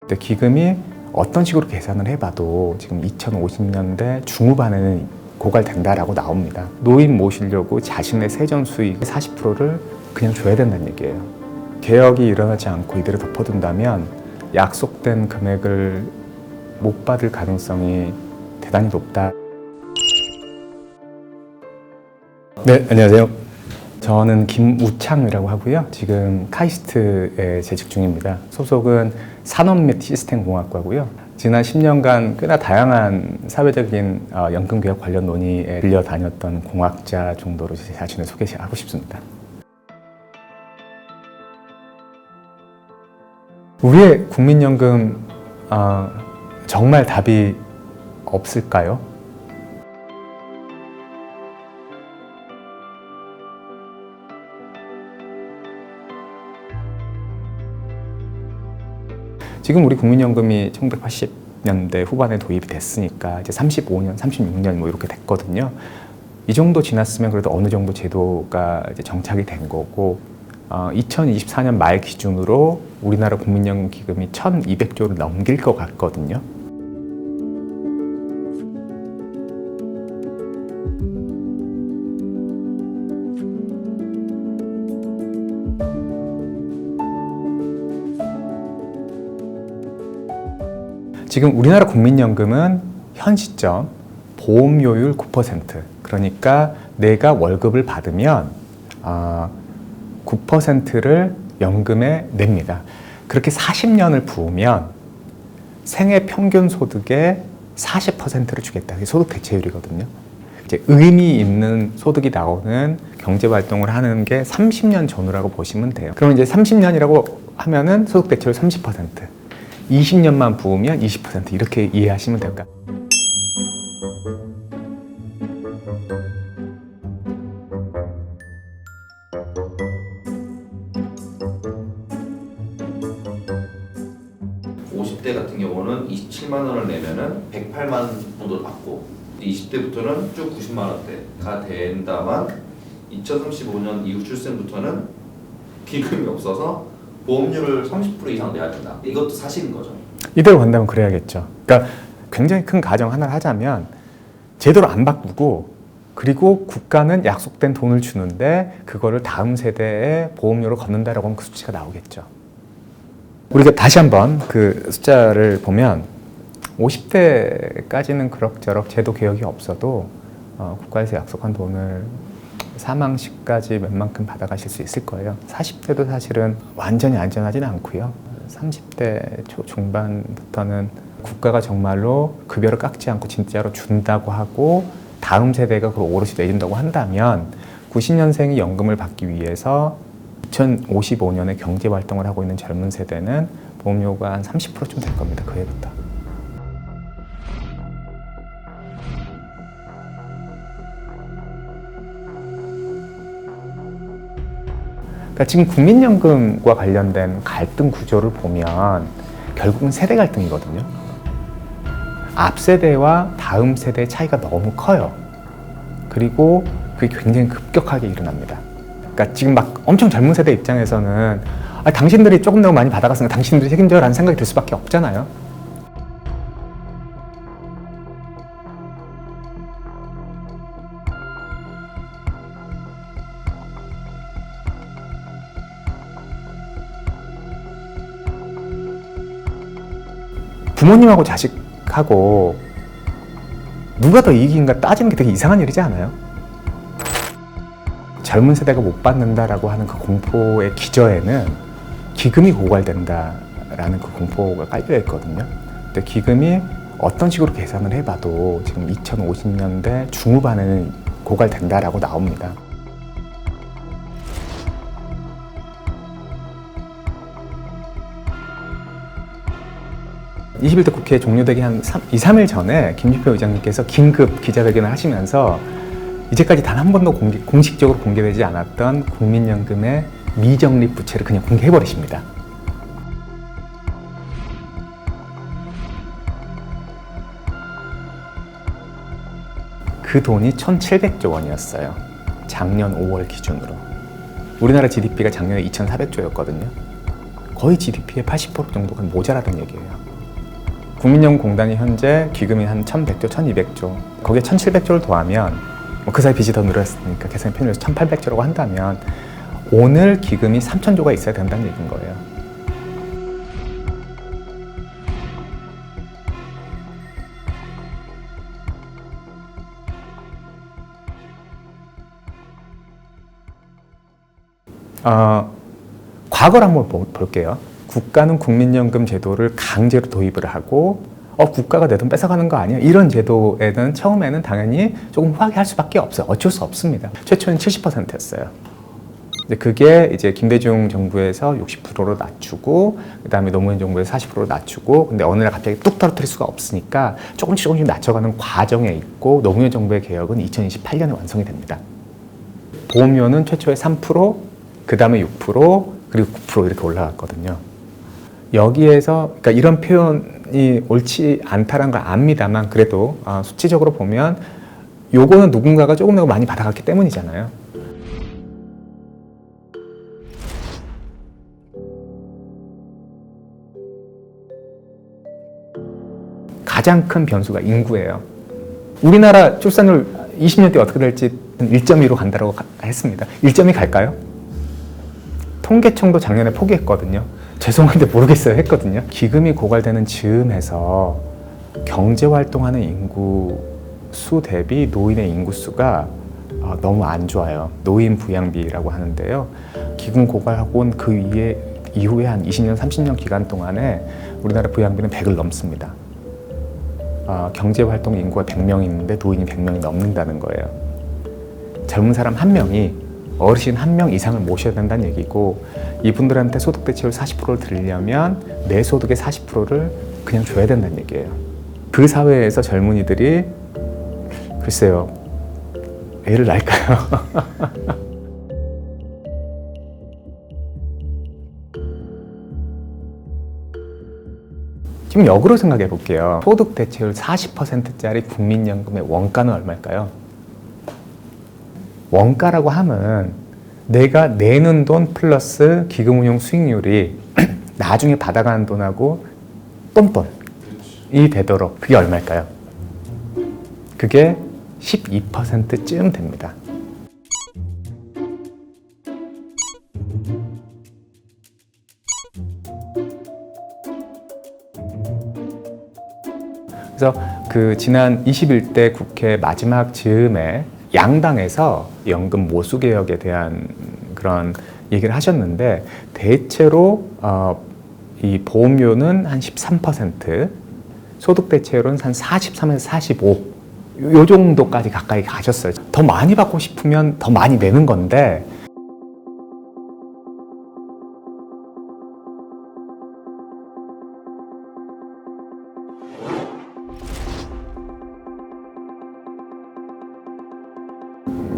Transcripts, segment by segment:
근데 기금이 어떤 식으로 계산을 해봐도 지금 2050년대 중후반에는 고갈된다라고 나옵니다. 노인 모시려고 자신의 세전 수익 40%를 그냥 줘야 된다는 얘기예요. 개혁이 일어나지 않고 이대로 덮어둔다면 약속된 금액을 못 받을 가능성이 대단히 높다. 네, 안녕하세요. 저는 김우창이라고 하고요. 지금 카이스트에 재직 중입니다. 소속은 산업 및 시스템 공학과고요. 지난 10년간 꽤나 다양한 사회적인 연금 개혁 관련 논의에 들려 다녔던 공학자 정도로 제 자신을 소개하고 싶습니다. 우리의 국민연금 정말 답이 없을까요? 지금 우리 국민연금이 1980년대 후반에 도입이 됐으니까 이제 35년, 36년 뭐 이렇게 됐거든요. 이 정도 지났으면 그래도 어느 정도 제도가 이제 정착이 된 거고, 2024년 말 기준으로 우리나라 국민연금 기금이 1,200조를 넘길 것 같거든요. 지금 우리나라 국민연금은 현 시점 보험료율 9%, 그러니까 내가 월급을 받으면 9%를 연금에 냅니다. 그렇게 40년을 부으면 생애 평균 소득의 40%를 주겠다. 이게 소득 대체율이거든요. 이제 의미 있는 소득이 나오는 경제 활동을 하는 게 30년 전후라고 보시면 돼요. 그러면 이제 30년이라고 하면은 소득 대체율 30%. 20년만 부으면 20% 이렇게 이해하시면 될까? 같은 경우는 27만 원을 내면은 108만 정도 받고 20대부터는 쭉 90만 원대가 된다만 2035년 이후 출생부터는 기금이 없어서 보험료를 30% 이상 내야 된다. 이것도 사실인 거죠. 이대로 간다면 그래야겠죠. 그러니까 굉장히 큰 가정 하나를 하자면 제대로 안 바꾸고 그리고 국가는 약속된 돈을 주는데 그거를 다음 세대에 보험료로 걷는다라고 하면 그 수치가 나오겠죠. 우리가 다시 한번 그 숫자를 보면 50대까지는 그럭저럭 제도 개혁이 없어도 국가에서 약속한 돈을 사망시까지 웬만큼 받아가실 수 있을 거예요. 40대도 사실은 완전히 안전하지는 않고요. 30대 초중반부터는 국가가 정말로 급여를 깎지 않고 진짜로 준다고 하고 다음 세대가 그걸 오롯이 내준다고 한다면 90년생이 연금을 받기 위해서 2055년에 경제활동을 하고 있는 젊은 세대는 보험료가 한 30%쯤 될 겁니다. 그 해부터. 그러니까 지금 국민연금과 관련된 갈등 구조를 보면 결국은 세대 갈등이거든요. 앞 세대와 다음 세대의 차이가 너무 커요. 그리고 그게 굉장히 급격하게 일어납니다. 그러니까 지금 막 엄청 젊은 세대 입장에서는 당신들이 조금 더 많이 받아갔으니까 당신들이 책임져요 라는 생각이 들 수밖에 없잖아요. 부모님하고 자식하고 누가 더 이익인가 따지는 게 되게 이상한 일이지 않아요? 젊은 세대가 못 받는다라고 하는 그 공포의 기저에는 기금이 고갈된다라는 그 공포가 깔려 있거든요. 근데 기금이 어떤 식으로 계산을 해봐도 지금 2050년대 중후반에는 고갈된다라고 나옵니다. (21대) 국회 종료되기 한 2, 3일 전에 김주표 의장님께서 긴급 기자회견을 하시면서 이제까지 단 한 번도 공식적으로 공개되지 않았던 국민연금의 미적립 부채를 그냥 공개해버리십니다. 그 돈이 1,700조 원이었어요. 작년 5월 기준으로. 우리나라 GDP가 작년에 2,400조였거든요. 거의 GDP의 80% 정도가 모자라는 얘기예요. 국민연금공단이 현재 기금이 한 1,100조, 1,200조, 거기에 1,700조를 더하면 그 사이 빚이 더 늘었으니까 계산이 편해서 1,800조라고 한다면 오늘 기금이 3,000조가 있어야 된다는 얘기인 거예요. 과거를 한번 볼게요. 국가는 국민연금 제도를 강제로 도입을 하고 국가가 내 돈 뺏어가는 거 아니야? 이런 제도에는 처음에는 당연히 조금 후하게 할 수밖에 없어요. 어쩔 수 없습니다. 최초는 70%였어요. 그게 이제 김대중 정부에서 60%로 낮추고 그다음에 노무현 정부에서 40%로 낮추고 근데 어느 날 갑자기 뚝 떨어뜨릴 수가 없으니까 조금씩 낮춰가는 과정에 있고 노무현 정부의 개혁은 2028년에 완성이 됩니다. 보험료는 최초에 3%, 그 다음에 6%, 그리고 9% 이렇게 올라갔거든요. 여기에서 그러니까 이런 표현이 옳지 않다는 걸 압니다만 그래도 수치적으로 보면 요거는 누군가가 조금이라도 많이 받아갔기 때문이잖아요. 가장 큰 변수가 인구예요. 우리나라 출산율 20년 뒤에 어떻게 될지 1.2로 간다고 했습니다. 1.2 갈까요? 통계청도 작년에 포기했거든요. 죄송한데 모르겠어요 했거든요. 기금이 고갈되는 즈음에서 경제활동하는 인구 수 대비 노인의 인구수가 너무 안 좋아요. 노인 부양비라고 하는데요. 기금 고갈하고 온 그 이후에 한 20년, 30년 기간 동안에 우리나라 부양비는 100을 넘습니다. 경제활동 인구가 100명 있는데 노인이 100명이 넘는다는 거예요. 젊은 사람 한 명이 어르신 한 명 이상을 모셔야 된다는 얘기고 이분들한테 소득 대체율 40%를 드리려면 내 소득의 40%를 그냥 줘야 된다는 얘기예요. 그 사회에서 젊은이들이 글쎄요, 애를 낳을까요? 지금 역으로 생각해 볼게요. 소득 대체율 40%짜리 국민연금의 원가는 얼마일까요? 원가라고 하면 내가 내는 돈 플러스 기금운용 수익률이 나중에 받아가는 돈하고 똔똔이 되도록 그게 얼마일까요? 그게 12%쯤 됩니다. 그래서 그 지난 21대 국회 마지막 즈음에 양당에서 연금 모수 개혁에 대한 그런 얘기를 하셨는데 대체로 이 보험료는 한 13%, 소득 대체율은 한 43에서 45, 요 정도까지 가까이 가셨어요. 더 많이 받고 싶으면 더 많이 내는 건데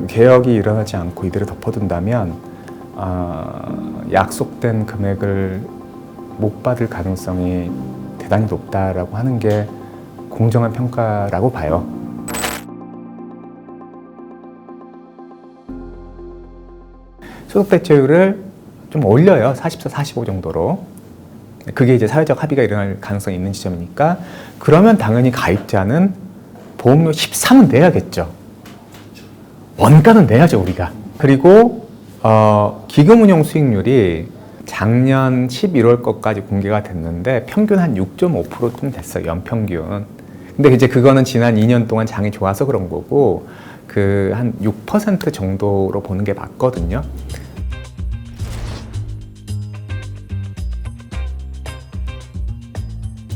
개혁이 일어나지 않고 이대로 덮어둔다면 약속된 금액을 못 받을 가능성이 대단히 높다라고 하는 게 공정한 평가라고 봐요. 소득 대체율을 좀 올려요. 44, 45 정도로. 그게 이제 사회적 합의가 일어날 가능성이 있는 지점이니까 그러면 당연히 가입자는 보험료 13은 내야겠죠. 원가는 내야죠, 우리가. 그리고 기금운용 수익률이 작년 11월 것까지 공개가 됐는데 평균 한 6.5%쯤 됐어요, 연평균. 근데 이제 그거는 지난 2년 동안 장이 좋아서 그런 거고 그 한 6% 정도로 보는 게 맞거든요.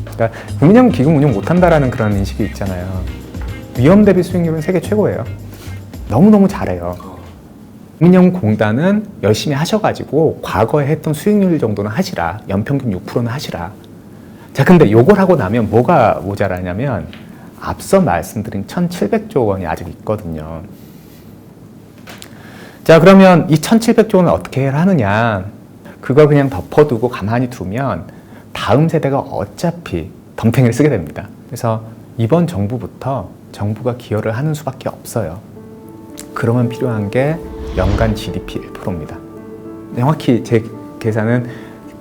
그러니까 국민연금 기금 운용 못한다라는 그런 인식이 있잖아요. 위험 대비 수익률은 세계 최고예요. 너무너무 잘해요. 국민연금공단은 열심히 하셔가지고 과거에 했던 수익률 정도는 하시라. 연평균 6%는 하시라. 자, 근데 요걸 하고 나면 뭐가 모자라냐면 앞서 말씀드린 1,700조 원이 아직 있거든요. 자, 그러면 이 1,700조 원을 어떻게 하느냐. 그걸 그냥 덮어두고 가만히 두면 다음 세대가 어차피 덤탱이를 쓰게 됩니다. 그래서 이번 정부부터 정부가 기여를 하는 수밖에 없어요. 그러면 필요한 게 연간 GDP 1%입니다. 정확히 제 계산은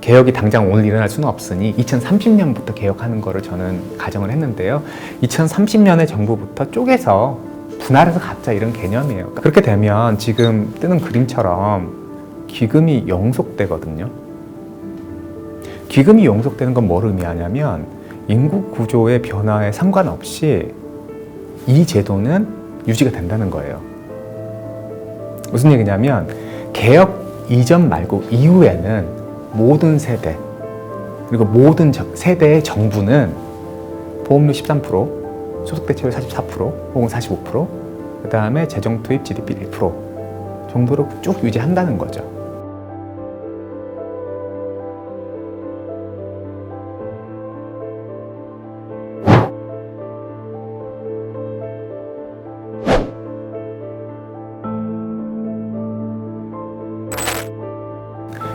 개혁이 당장 오늘 일어날 수는 없으니 2030년부터 개혁하는 거를 저는 가정을 했는데요. 2030년에 정부부터 쪼개서 분할해서 갖자 이런 개념이에요. 그렇게 되면 지금 뜨는 그림처럼 기금이 영속되거든요. 기금이 영속되는 건 뭘 의미하냐면 인구 구조의 변화에 상관없이 이 제도는 유지가 된다는 거예요. 무슨 얘기냐면 개혁 이전 말고 이후에는 모든 세대 그리고 모든 세대의 정부는 보험료 13%, 소득대체율 44% 혹은 45%, 그 다음에 재정투입 GDP 1% 정도로 쭉 유지한다는 거죠.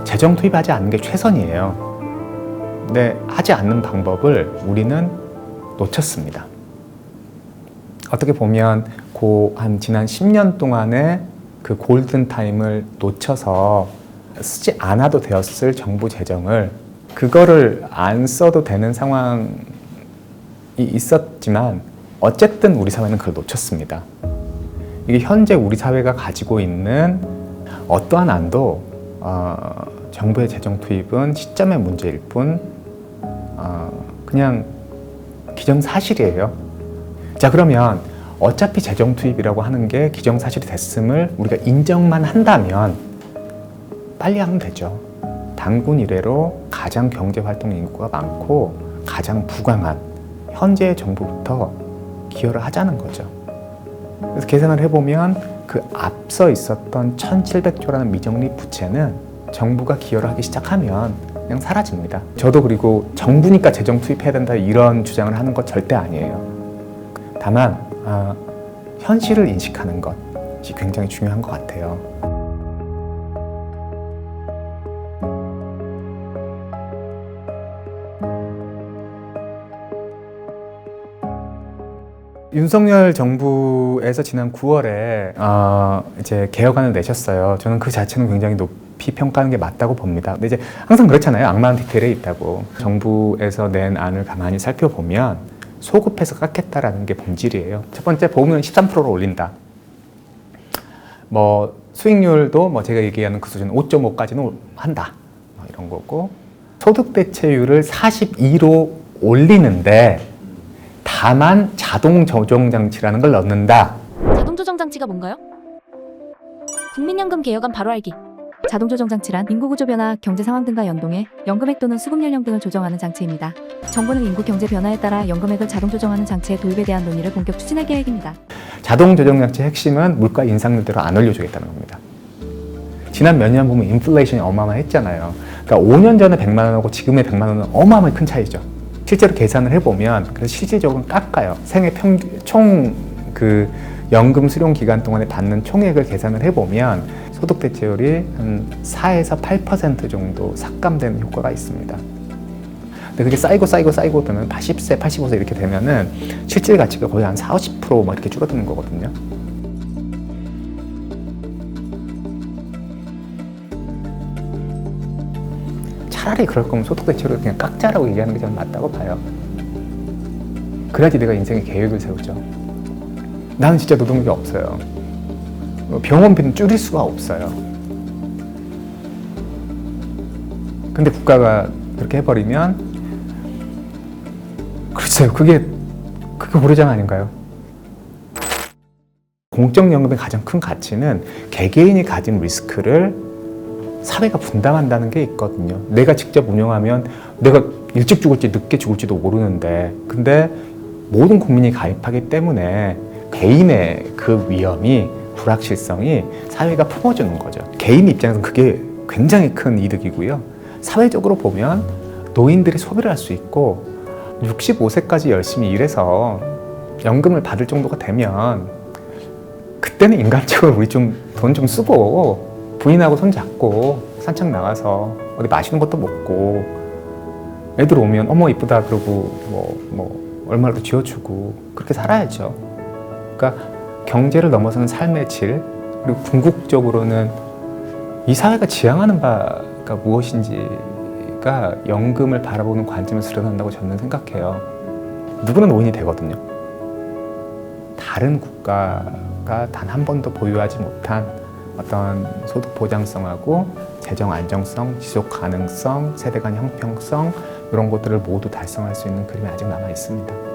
재정 투입하지 않는 게 최선이에요. 근데 하지 않는 방법을 우리는 놓쳤습니다. 어떻게 보면 한 지난 10년 동안의 그 골든 타임을 놓쳐서 쓰지 않아도 되었을 정부 재정을 그거를 안 써도 되는 상황이 있었지만 어쨌든 우리 사회는 그걸 놓쳤습니다. 이게 현재 우리 사회가 가지고 있는 어떠한 안도 정부의 재정 투입은 시점의 문제일 뿐 그냥 기정사실이에요. 자, 그러면 어차피 재정 투입이라고 하는 게 기정사실이 됐음을 우리가 인정만 한다면 빨리 하면 되죠. 단군 이래로 가장 경제활동 인구가 많고 가장 부강한 현재의 정부부터 기여를 하자는 거죠. 그래서 계산을 해보면 그 앞서 있었던 1,700조라는 미적립 부채는 정부가 기여를 하기 시작하면 그냥 사라집니다. 저도 그리고 정부니까 재정 투입해야 된다 이런 주장을 하는 것 절대 아니에요. 다만 현실을 인식하는 것이 굉장히 중요한 것 같아요. 윤석열 정부에서 지난 9월에 이제 개혁안을 내셨어요. 저는 그 자체는 굉장히 높이 평가하는 게 맞다고 봅니다. 근데 이제 항상 그렇잖아요. 악마는 디테일에 있다고. 정부에서 낸 안을 가만히 살펴보면 소급해서 깎겠다라는 게 본질이에요. 첫 번째, 보험료는 13%로 올린다. 뭐 수익률도 뭐 제가 얘기하는 그 수준 5.5까지는 한다. 뭐 이런 거고, 소득 대체율을 42로 올리는데 다만 자동 조정 장치라는 걸 넣는다. 자동 조정 장치가 뭔가요? 국민연금 개혁안 바로 알기. 자동 조정 장치란 인구 구조 변화, 경제 상황 등과 연동해 연금액 또는 수급 연령 등을 조정하는 장치입니다. 정부는 인구 경제 변화에 따라 연금액을 자동 조정하는 장치의 도입에 대한 논의를 본격 추진할 계획입니다. 자동 조정 장치의 핵심은 물가 인상률대로 안 올려주겠다는 겁니다. 지난 몇 년 보면 인플레이션이 어마어마했잖아요. 그러니까 5년 전에 100만 원하고 지금의 100만 원은 어마어마하게 큰 차이죠. 실제로 계산을 해보면 그래서 실질적으로 깎아요. 생애 총 그 연금 수령 기간 동안에 받는 총액을 계산을 해보면 소득 대체율이 한 4에서 8% 정도 삭감되는 효과가 있습니다. 근데 그게 쌓이고 되면 80세, 85세 이렇게 되면은 실질 가치가 거의 한 40%, 막 이렇게 줄어드는 거거든요. 차라리 그럴 거면 소득 대체율을 그냥 깎자라고 얘기하는 게 저는 맞다고 봐요. 그래야지 내가 인생의 계획을 세우죠. 나는 진짜 노동력이 없어요. 병원비는 줄일 수가 없어요. 근데 국가가 그렇게 해버리면 글쎄요, 그게 보류장 아닌가요? 공적연금의 가장 큰 가치는 개개인이 가진 리스크를 사회가 분담한다는 게 있거든요. 내가 직접 운영하면 내가 일찍 죽을지 늦게 죽을지도 모르는데, 근데 모든 국민이 가입하기 때문에 개인의 그 위험이, 불확실성이 사회가 품어주는 거죠. 개인 입장에서는 그게 굉장히 큰 이득이고요. 사회적으로 보면 노인들이 소비를 할 수 있고 65세까지 열심히 일해서 연금을 받을 정도가 되면 그때는 인간적으로 우리 좀 돈 좀 쓰고 부인하고 손잡고 산책 나가서 어디 맛있는 것도 먹고 애들 오면 어머 이쁘다 그러고 뭐 얼마라도 쥐어주고 그렇게 살아야죠. 그러니까 경제를 넘어서는 삶의 질, 그리고 궁극적으로는 이 사회가 지향하는 바가 무엇인지가 우리가 연금을 바라보는 관점에서 드러난다고 저는 생각해요. 누구나 노인이 되거든요. 다른 국가가 단 한 번도 보유하지 못한 어떤 소득 보장성하고 재정 안정성, 지속 가능성, 세대 간 형평성 이런 것들을 모두 달성할 수 있는 그림이 아직 남아 있습니다.